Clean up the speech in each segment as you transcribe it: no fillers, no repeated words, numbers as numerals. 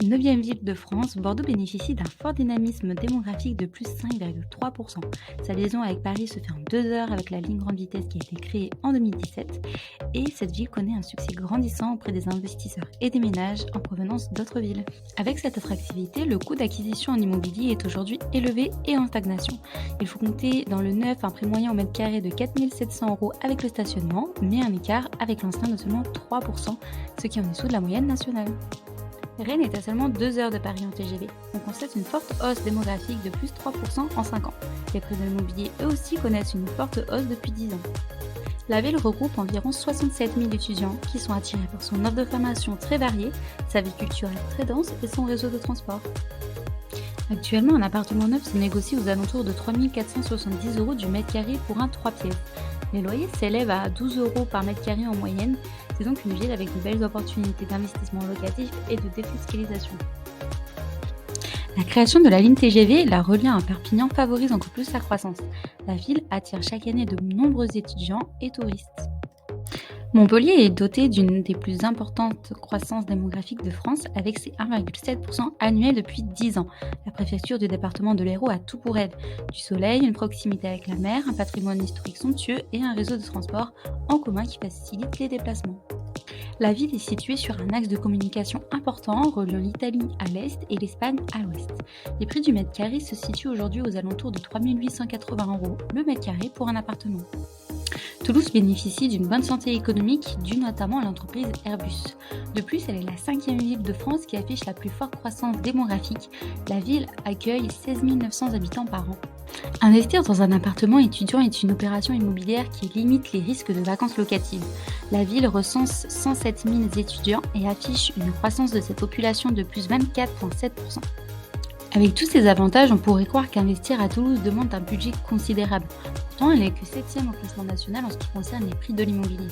Neuvième ville de France, Bordeaux bénéficie d'un fort dynamisme démographique de plus 5,3%. Sa liaison avec Paris se fait en 2 heures avec la ligne grande vitesse qui a été créée en 2017 et cette ville connaît un succès grandissant auprès des investisseurs et des ménages en provenance d'autres villes. Avec cette attractivité, le coût d'acquisition en immobilier est aujourd'hui élevé et en stagnation. Il faut compter dans le neuf un prix moyen au mètre carré de 4 700 euros avec le stationnement, mais un écart avec l'ancien de seulement 3%, ce qui est en dessous de la moyenne nationale. Rennes est à seulement 2 heures de Paris en TGV. On constate une forte hausse démographique de plus 3% en 5 ans. Les prix de l'immobilier eux aussi connaissent une forte hausse depuis 10 ans. La ville regroupe environ 67 000 étudiants qui sont attirés par son offre de formation très variée, sa vie culturelle très dense et son réseau de transport. Actuellement, un appartement neuf se négocie aux alentours de 3 470 euros du mètre carré pour un 3 pièces. Les loyers s'élèvent à 12 euros par mètre carré en moyenne. C'est donc une ville avec de belles opportunités d'investissement locatif et de défiscalisation. La création de la ligne TGV, la reliant à Perpignan, favorise encore plus sa croissance. La ville attire chaque année de nombreux étudiants et touristes. Montpellier est doté d'une des plus importantes croissances démographiques de France avec ses 1,7% annuels depuis 10 ans. La préfecture du département de l'Hérault a tout pour elle. Du soleil, une proximité avec la mer, un patrimoine historique somptueux et un réseau de transport en commun qui facilite les déplacements. La ville est située sur un axe de communication important reliant l'Italie à l'est et l'Espagne à l'ouest. Les prix du mètre carré se situent aujourd'hui aux alentours de 3 880 euros le mètre carré pour un appartement. Toulouse bénéficie d'une bonne santé économique due notamment à l'entreprise Airbus. De plus, elle est la cinquième ville de France qui affiche la plus forte croissance démographique. La ville accueille 16 900 habitants par an. Investir dans un appartement étudiant est une opération immobilière qui limite les risques de vacances locatives. La ville recense 107 000 étudiants et affiche une croissance de cette population de plus 24,7%. Avec tous ces avantages, on pourrait croire qu'investir à Toulouse demande un budget considérable. Pourtant, elle est que 7e au classement national en ce qui concerne les prix de l'immobilier.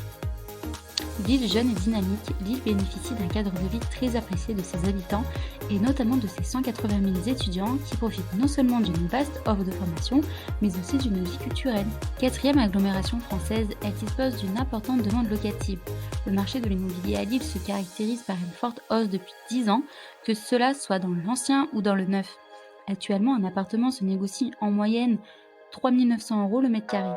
Ville jeune et dynamique, l'île bénéficie d'un cadre de vie très apprécié de ses habitants et notamment de ses 180 000 étudiants qui profitent non seulement d'une vaste offre de formation, mais aussi d'une vie culturelle. Quatrième agglomération française, elle dispose d'une importante demande locative. Le marché de l'immobilier à Lille se caractérise par une forte hausse depuis 10 ans, que cela soit dans l'ancien ou dans le neuf. Actuellement, un appartement se négocie en moyenne 3 900 euros le mètre carré.